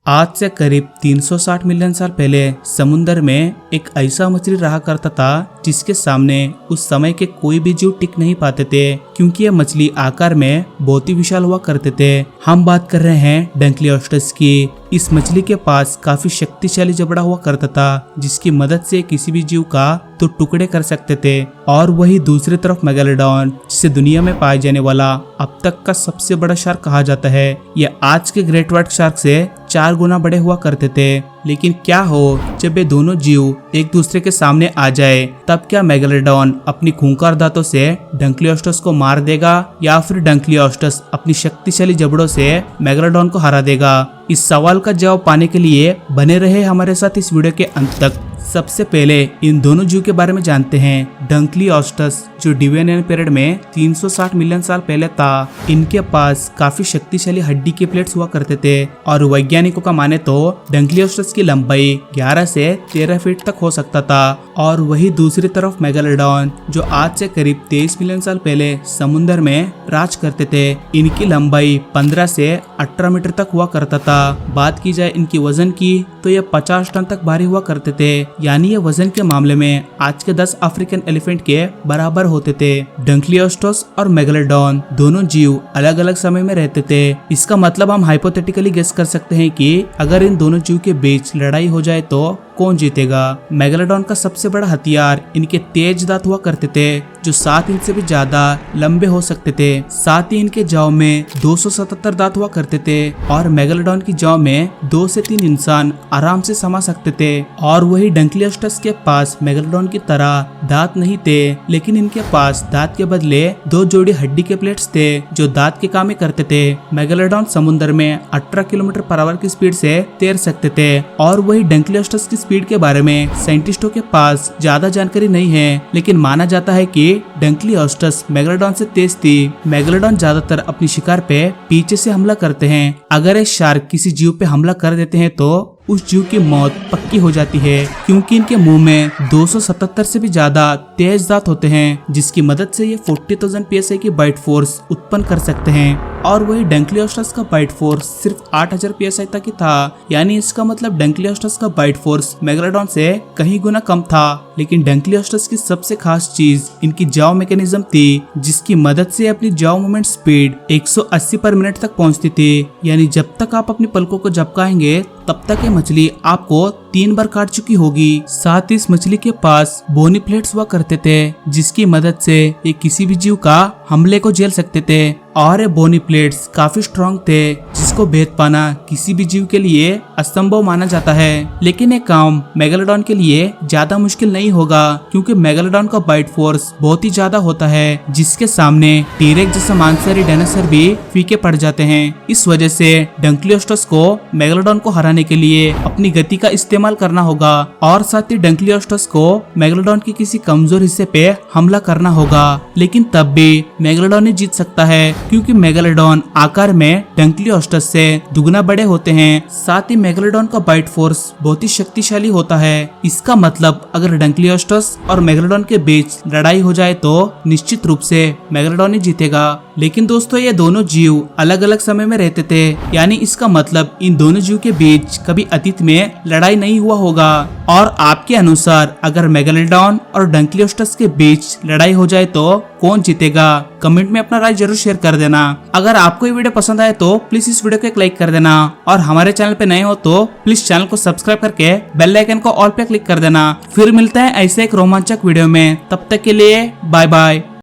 आज से करीब 360 मिलियन साल पहले समुद्र में एक ऐसा मछली रहा करता था जिसके सामने उस समय के कोई भी जीव टिक नहीं पाते थे, क्योंकि ये मछली आकार में बहुत ही विशाल हुआ करते थे। हम बात कर रहे हैं डंकलियोस्टस की। इस मछली के पास काफी शक्तिशाली जबड़ा हुआ करता था, जिसकी मदद से किसी भी जीव का तो टुकड़े कर सकते थे। और वही दूसरी तरफ मेगालोडॉन, जिसे दुनिया में पाए जाने वाला अब तक का सबसे बड़ा शार्क कहा जाता है, यह आज के ग्रेट व्हाइट शार्क से 4 गुना बड़े हुआ करते थे। लेकिन क्या हो जब ये दोनों जीव एक दूसरे के सामने आ जाए, तब क्या मेगालोडॉन अपनी खूंखार दांतों से डंकलियोस्टस को मार देगा या फिर डंकलियोस्टस अपनी शक्तिशाली जबड़ों से मेगालोडॉन को हरा देगा? इस सवाल का जवाब पाने के लिए बने रहे हमारे साथ इस वीडियो के अंत तक। सबसे पहले इन दोनों जीव के बारे में जानते हैं। डंकलियोस्टस जो डिवेनियन पीरियड में 360 मिलियन साल पहले था, इनके पास काफी शक्तिशाली हड्डी के प्लेट्स हुआ करते थे और वैज्ञानिकों का माने तो डंकलियोस्टस की लंबाई 11 से 13 फीट तक हो सकता था। और वही दूसरी तरफ मेगालोडॉन जो आज से करीब 23 मिलियन साल पहले समुद्र में राज करते थे, इनकी लंबाई 15 से 18 मीटर तक हुआ करता था। बात की जाए इनकी वजन की तो ये 50 टन तक भारी हुआ करते थे, यानी ये वजन के मामले में आज के 10 अफ्रीकन एलिफेंट के बराबर होते थे। डंकलियोस्टस और मेगालोडॉन दोनों जीव अलग अलग समय में रहते थे। इसका मतलब हम हाइपोथेटिकली गेस कर सकते हैं कि अगर इन दोनों जीव के बीच लड़ाई हो जाए तो कौन जीतेगा। मेगालोडॉन का सबसे बड़ा हथियार इनके तेज दांत हुआ करते थे, जो 7 इंच से भी ज्यादा लंबे हो सकते थे। साथ ही इनके जाव में 277 दांत हुआ करते थे और मेगालोडॉन की जाव में 2 से 3 इंसान आराम से समा सकते थे। और वही डंकलियोस्टस के पास मेगालोडॉन की तरह दांत नहीं थे, लेकिन इनके पास दांत के बदले 2 जोड़ी हड्डी के प्लेट्स थे जो दांत के काम ही करते थे। मेगालोडॉन समुद्र में 18 किलोमीटर पर आवर की स्पीड से तैर सकते थे। और वही डंकलियोस्टस की स्पीड के बारे में साइंटिस्टों के पास ज्यादा जानकारी नहीं है, लेकिन माना जाता है कि डंकलियोस्टस मेगालोडॉन से तेज थी। मेगालोडॉन ज्यादातर अपनी शिकार पे पीछे से हमला करते हैं। अगर ये शार्क किसी जीव पे हमला कर देते हैं तो उस जीव की मौत पक्की हो जाती है, क्योंकि इनके मुंह में 277 से भी ज्यादा तेज दांत होते हैं, जिसकी मदद से ये 40,000 psi की बाइट फोर्स उत्पन्न कर सकते हैं। और वही डंकलियोस्टस का बाइट फोर्स सिर्फ 8,000 psi तक ही था, यानी इसका मतलब डंकलियोस्टस का बाइट फोर्स मेगालोडॉन से कहीं गुना कम था। लेकिन डंकलियोस्टस की सबसे खास चीज इनकी जाव मैकेनिज्म थी, जिसकी मदद से अपनी जाव मूवमेंट स्पीड 180 पर मिनट तक पहुंचती थी। यानी जब तक आप अपनी पलकों को झपकाएंगे तब तक ये मछली आपको 3 बार काट चुकी होगी। साथ ही इस मछली के पास बोनी प्लेट्स हुआ करते थे, जिसकी मदद से ये किसी भी जीव का हमले को झेल सकते थे। और ये बोनी प्लेट्स काफी स्ट्रॉन्ग थे, जिसको भेद पाना किसी भी जीव के लिए असंभव माना जाता है। लेकिन ये काम मेगालोडॉन के लिए ज्यादा मुश्किल नहीं होगा, क्योंकि मेगालोडॉन का बाइट फोर्स बहुत ही ज्यादा होता है, जिसके सामने टीरेक्स जैसा मांसाहारी डायनासोर भी फीके पड़ जाते हैं। इस वजह से डंकलियोस्टस को मेगालोडॉन को हराने के लिए अपनी गति का इस्तेमाल करना होगा, और साथ ही डंकलियोस्टस को मेगालोडॉन के किसी कमजोर हिस्से पे हमला करना होगा। लेकिन तब भी मेगालोडॉन ही जीत सकता है, क्योंकि मेगालोडॉन आकार में डंकलियोस्टस से दुगना बड़े होते हैं। साथ ही मेगालोडॉन का बाइट फोर्स बहुत ही शक्तिशाली होता है। इसका मतलब अगर डंकलियोस्टस और मेगालोडॉन के बीच लड़ाई हो जाए तो निश्चित रूप से मेगालोडॉन ही जीतेगा। लेकिन दोस्तों, ये दोनों जीव अलग अलग समय में रहते थे, यानी इसका मतलब इन दोनों जीव के बीच कभी अतीत में लड़ाई नहीं हुआ होगा। और आपके अनुसार अगर मेगालोडॉन और डंकलियोस्टस के बीच लड़ाई हो जाए तो कौन जीतेगा? कमेंट में अपना राय जरूर शेयर कर देना। अगर आपको ये वीडियो पसंद आए तो प्लीज इस वीडियो को एक लाइक कर देना, और हमारे चैनल पे नए हो तो प्लीज चैनल को सब्सक्राइब करके बेल आइकन को ऑल पे क्लिक कर देना। फिर मिलते हैं ऐसे एक रोमांचक वीडियो में, तब तक के लिए बाय बाय।